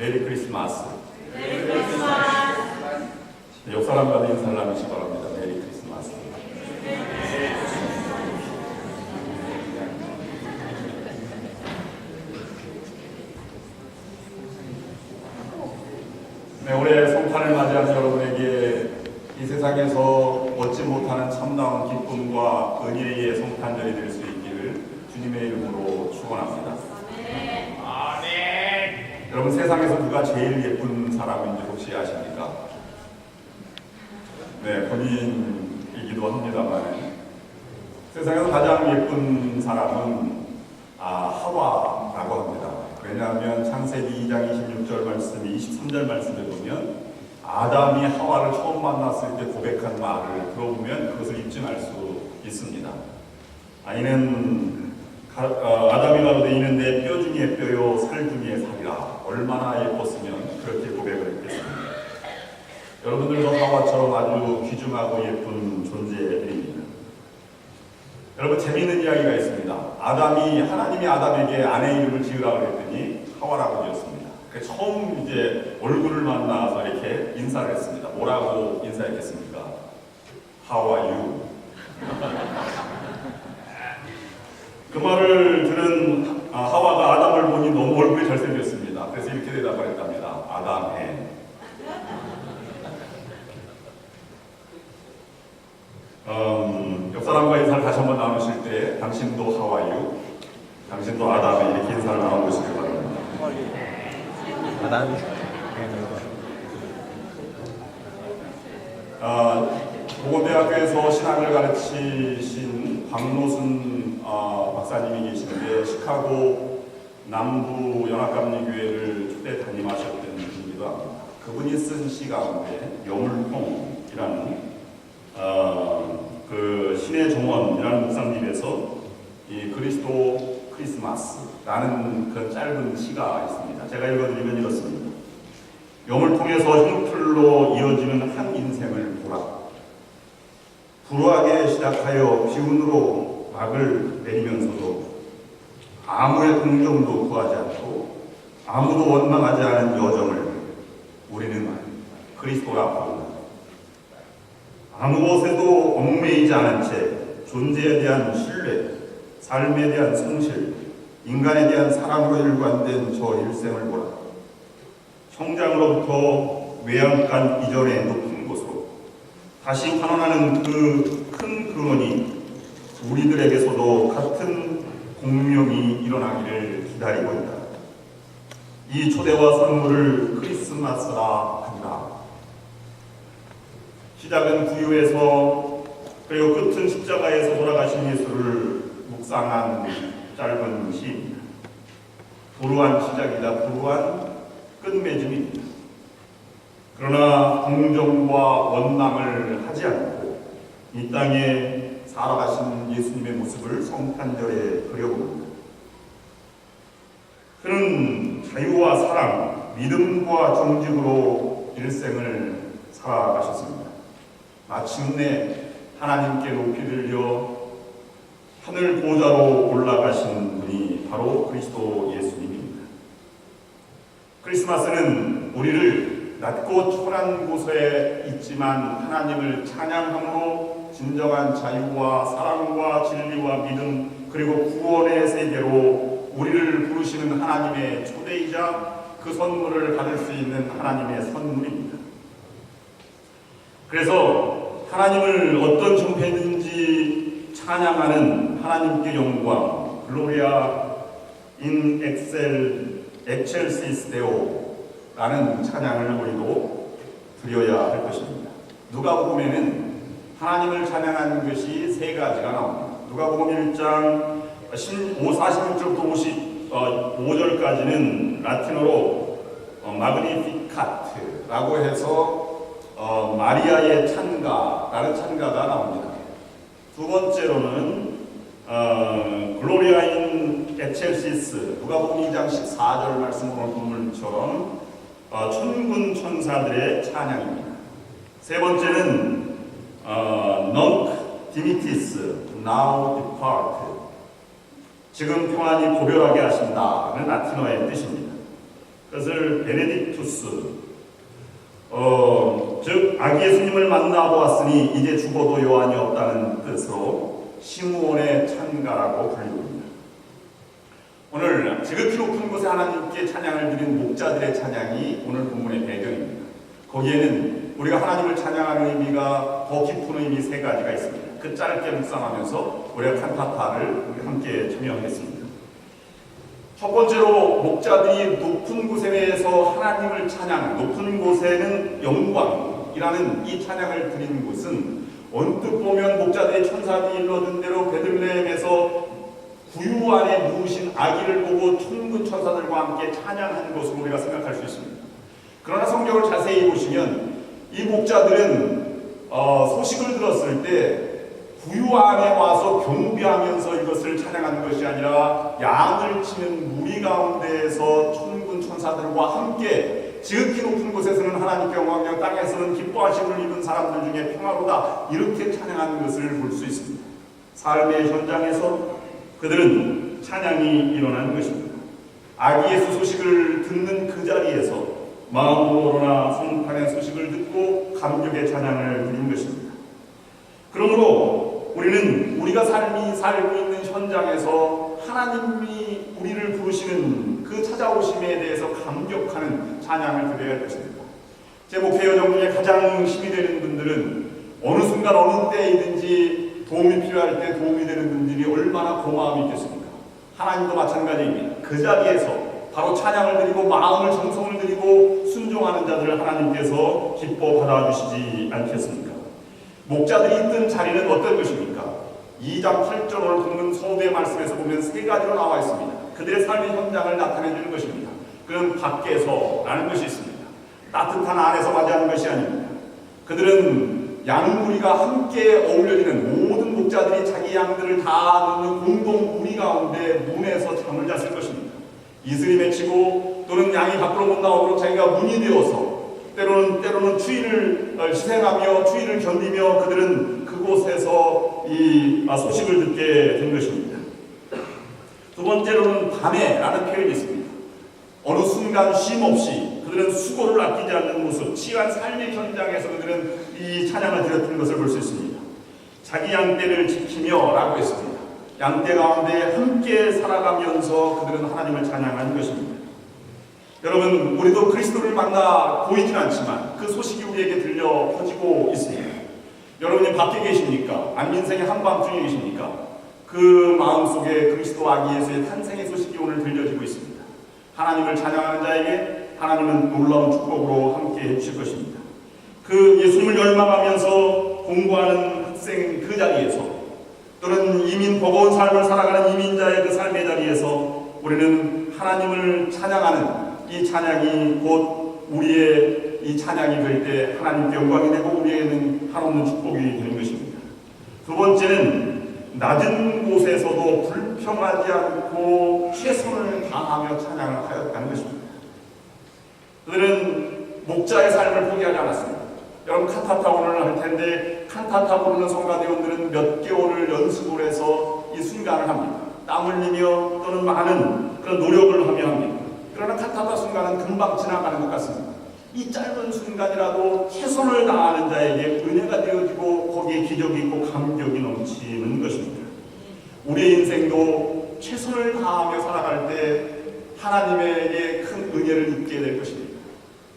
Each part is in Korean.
메리 크리스마스. 메리 크리스마스. 옆 사람과도 인사를 나누시기 바랍니다. 메리 크리스마스. 네, 올해 성탄을 맞이하는 여러분에게 이 세상에서 얻지 못하는 참다운 기쁨과 은혜의 성탄절이 될 수 있기를 주님의 이름으로 축원합니다. 아멘. 여러분, 세상에서 누가 제일 예쁜 사람인지 혹시 아십니까? 네, 본인이기도 합니다만 세상에서 가장 예쁜 사람은 하와라고 합니다. 왜냐하면 창세기 2장 26절 말씀이 23절 말씀에 보면 아담이 하와를 처음 만났을 때 고백한 말을 들어보면 그것을 입증할 수 있습니다. 이는 아담이 가로되 이는 내 뼈 중에 뼈요 살 중에 살이라. 얼마나 예뻤으면 그렇게 고백을 했겠습니까? 여러분들도 하와처럼 아주 귀중하고 예쁜 존재들입니다. 여러분, 재미있는 이야기가 있습니다. 하나님이 아담에게 아내 이름을 지으라고 했더니 하와라고 지었습니다. 처음 이제 얼굴을 만나서 이렇게 인사를 했습니다. 뭐라고 인사했겠습니까? How are you? 그 말을 들은 하와가 아담을 보니 너무 얼굴이 잘생겼습니다. 그래서 이렇게 대답을 했답니다. 아담해. 옆 사람과 인사를 다시 한번 나누실 때 당신도 How are you? 당신도 아담해. 이렇게 인사를 나눠보시기 바랍니다. 아담이 보건대학교에서 신학을 가르치신 박노순 박사님이 계시는데 시카고 남부 연합감리교회를 초대 담임하셨던 분이기도 합니다. 그분이 쓴 시 가운데 여물통이라는 그 신의 종원이라는 묵상집에서 이 그리스도 크리스마스라는 그런 짧은 시가 있습니다. 제가 읽어드리면 이렇습니다. 영을 통해서 형틀로 이어지는 한 인생을 보라. 불우하게 시작하여 비운으로 막을 내리면서도 아무의 동정도 구하지 않고 아무도 원망하지 않은 여정을 우리는 그리스도라 부른다. 아무 곳에도 얽매이지 않은 채 존재에 대한 신뢰, 삶에 대한 성실, 인간에 대한 사랑으로 일관된 저 일생을 보라. 성장으로부터 외양간 이전의 높은 곳으로 다시 환원하는 그 큰 근원이 우리들에게서도 같은 공명이 일어나기를 기다리고 있다. 이 초대와 선물을 크리스마스라 한다. 시작은 구유에서 그리고 끝은 십자가에서 돌아가신 예수를 묵상한 짧은 시입니다. 불우한 시작이다. 불우한 끝맺음입니다. 그러나 동정과 원망을 하지 않고 이 땅에 살아가신 예수님의 모습을 성탄절에 그려봅니다. 그는 자유와 사랑, 믿음과 정직으로 일생을 살아가셨습니다. 마침내 하나님께 높이 들려 하늘 보좌로 올라가신 분이 바로 그리스도 예수님입니다. 크리스마스는 우리를 낮고 초란 곳에 있지만 하나님을 찬양함으로 진정한 자유와 사랑과 진리와 믿음 그리고 구원의 세계로 우리를 부르시는 하나님의 초대이자 그 선물을 받을 수 있는 하나님의 선물입니다. 그래서 하나님을 어떤 형태든지 찬양하는 하나님께 영광, 글로리아 인 엑셀시스 데오라는 찬양을 우리도 드려야 할 것입니다. 누가복음에는 하나님을 찬양하는 것이 세 가지가 나옵니다. 누가복음 1장 46절부터 55절까지는 라틴어로 마그니피카트라고 해서 마리아의 찬가라는 찬가가 나옵니다. 두 번째로는 글로리아인 엑셀시스, 누가복음 2장 14절 말씀으로 본문처럼 천군 천사들의 찬양입니다. 세 번째는 넌크 디미티스, now depart, 지금 평안히 고별하게 하신다는 라틴어의 뜻입니다. 그것을 베네딕투스, 즉 아기 예수님을 만나보았으니 이제 죽어도 요한이 없다는 뜻으로 시므온의 찬가라고 불립니다. 오늘 지극히 높은 곳에 하나님께 찬양을 드린 목자들의 찬양이 오늘 본문의 배경입니다. 거기에는 우리가 하나님을 찬양하는 의미가 더 깊은 의미 세 가지가 있습니다. 그 짧게 묵상하면서 우리가 칸타타를 함께 참여하겠습니다. 첫 번째로 목자들이 높은 곳에서 하나님을 찬양, 높은 곳에는 영광이라는 이 찬양을 드린 곳은 언뜻 보면 목자들이 천사들이 일러준 대로 베들레헴에서 구유 안에 누우신 아기를 보고 천군 천사들과 함께 찬양한 것으로 우리가 생각할 수 있습니다. 그러나 성경을 자세히 보시면 이 목자들은 소식을 들었을 때 구유 안에 와서 경배하면서 이것을 찬양하는 것이 아니라 양을 치는 무리 가운데에서 천군 천사들과 함께 지극히 높은 곳에서는 하나님께 영광이요 땅에서는 기뻐하심을 입은 사람들 중에 평화로다 이렇게 찬양하는 것을 볼 수 있습니다. 삶의 현장에서 그들은 찬양이 일어나는 것입니다. 아기 예수 소식을 듣는 그 자리에서 마음으로나 성탄의 소식을 듣고 감격의 찬양을 드린 것입니다. 그러므로 우리는 우리가 살고 있는 현장에서 하나님이 우리를 부르시는 그 찾아오심에 대해서 감격하는 찬양을 드려야 할 것입니다. 제 목회 여정 중에 가장 힘이 되는 분들은 어느 순간 어느 때이든지 도움이 필요할 때 도움이 되는 분들이 얼마나 고마움이 있겠습니까? 하나님도 마찬가지입니다. 그 자리에서 바로 찬양을 드리고 마음을 정성을 드리고 순종하는 자들을 하나님께서 기뻐 받아주시지 않겠습니까? 목자들이 있던 자리는 어떤 것입니까? 2장 8절을 보면 서두의 말씀에서 보면 세 가지로 나와 있습니다. 그들의 삶의 현장을 나타내 주는 것입니다. 그는 밖에서 라는 것이 있습니다. 따뜻한 안에서 맞이하는 것이 아닙니다. 그들은 양무리가 함께 어울려지는 모든 목자들이 자기 양들을 다 놓는 공동 무리 가운데 문에서 잠을 잤을 것입니다. 이슬이 맺히고 또는 양이 밖으로 못 나오도록 자기가 문이 되어서 때로는 추위를 희생하며 추위를 견디며 그들은 그곳에서 이 소식을 듣게 된 것입니다. 두 번째로는 밤에라는 표현이 있습니다. 어느 순간 쉼 없이 그들은 수고를 아끼지 않는 모습, 치열한 삶의 현장에서 그들은 이 찬양을 드렸던 것을 볼 수 있습니다. 자기 양떼를 지키며 라고 했습니다. 양떼 가운데 함께 살아가면서 그들은 하나님을 찬양하는 것입니다. 여러분, 우리도 그리스도를 만나 보이진 않지만 그 소식이 우리에게 들려 퍼지고 있습니다. 여러분이 밖에 계십니까? 아니면 인생의 한밤중에 계십니까? 그 마음속에 그리스도 아기 예수의 탄생의 소식이 오늘 들려지고 있습니다. 하나님을 찬양하는 자에게 하나님은 놀라운 축복으로 함께 해주실 것입니다. 그 예수님을 열망하면서 공부하는 학생 그 자리에서 또는 버거운 삶을 살아가는 이민자의 그 삶의 자리에서 우리는 하나님을 찬양하는 이 찬양이 곧 우리의 이 찬양이 될 때 하나님께 영광이 되고 우리에게는 한없는 축복이 되는 것입니다. 두 번째는 낮은 곳에서도 불평하지 않고 최선을 다하며 찬양을 하였다는 것입니다. 그들은 목자의 삶을 포기하지 않았습니다. 여러분 칸타타원을 할 텐데 칸타타 부르는 성가대원들은 몇 개월을 연습을 해서 이 순간을 합니다. 땀 흘리며 또는 많은 그런 노력을 하며 합니다. 그러나 칸타타 순간은 금방 지나가는 것 같습니다. 이 짧은 순간이라도 최선을 다하는 자에게 은혜가 되어지고 거기에 기적이 있고 감격이 넘치는 것입니다. 우리의 인생도 최선을 다하며 살아갈 때 하나님에게 큰 은혜를 입게 될 것입니다.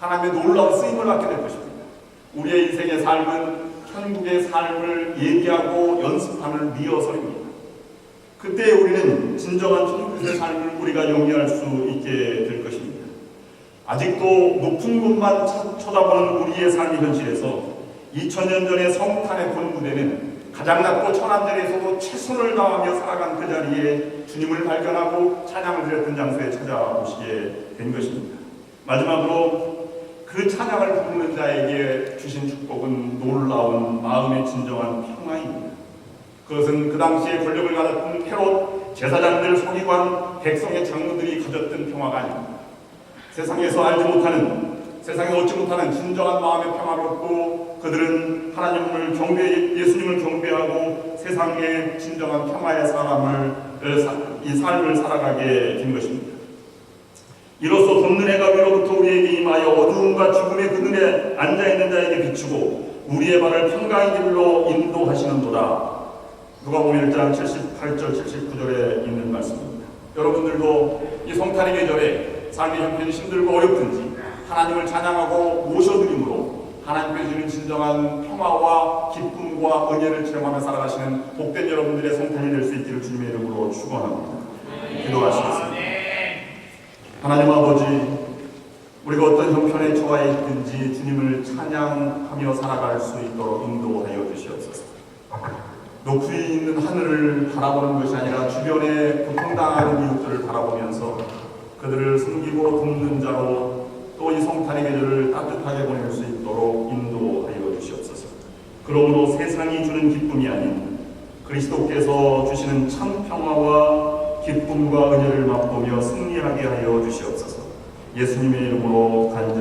하나님의 놀라운 쓰임을 받게 될 것입니다. 우리의 인생의 삶은 천국의 삶을 얘기하고 연습하는 리허설입니다. 그때 우리는 진정한 천국의 삶을 우리가 영위할 수 있게 될 것입니다. 아직도 높은 곳만 쳐다보는 우리의 삶의 현실에서 2000년 전에 성탄의 본무대는 가장 낮고 천한 자리에서도 최선을 다하며 살아간 그 자리에 주님을 발견하고 찬양을 드렸던 장소에 찾아오시게 된 것입니다. 마지막으로 그 찬양을 부르는 자에게 주신 축복은 놀라운 마음의 진정한 평화입니다. 그것은 그 당시에 권력을 가졌던 헤롯, 제사장들, 서기관, 백성의 장로들이 가졌던 평화가 아닙니다. 세상에서 알지 못하는, 세상에 얻지 못하는 진정한 마음의 평화를 얻고 그들은 하나님을 예수님을 경배하고 세상의 진정한 평화의 이 삶을 살아가게 된 것입니다. 이로써 돋는 해가 위로 임하여 어두움과 죽음의 그늘에 앉아있는 자에게 비추고 우리의 발을 평강의 길로 인도하시는도다. 누가복음 1장 78절 79절에 있는 말씀입니다. 여러분들도 이 성탄의 계절에 삶의 형편이 힘들고 어렵든지 하나님을 찬양하고 모셔드림으로 하나님께서 주는 진정한 평화와 기쁨과 은혜를 체험하며 살아가시는 복된 여러분들의 성탄이 될 수 있기를 주님의 이름으로 축원합니다. 기도하시겠습니다. 하나님 아버지, 우리가 어떤 형편에 처해 있든지 주님을 찬양하며 살아갈 수 있도록 인도하여 주시옵소서. 높이 있는 하늘을 바라보는 것이 아니라 주변에 고통당하는 이웃들을 바라보면서 그들을 섬기고 돕는 자로 또 이 성탄의 계절을 따뜻하게 보낼 수 있도록 인도하여 주시옵소서. 그러므로 세상이 주는 기쁨이 아닌 그리스도께서 주시는 참 평화와 기쁨과 은혜를 맛보며 승리하게 하여 주시옵소서. 예수님의 이름으로 간절히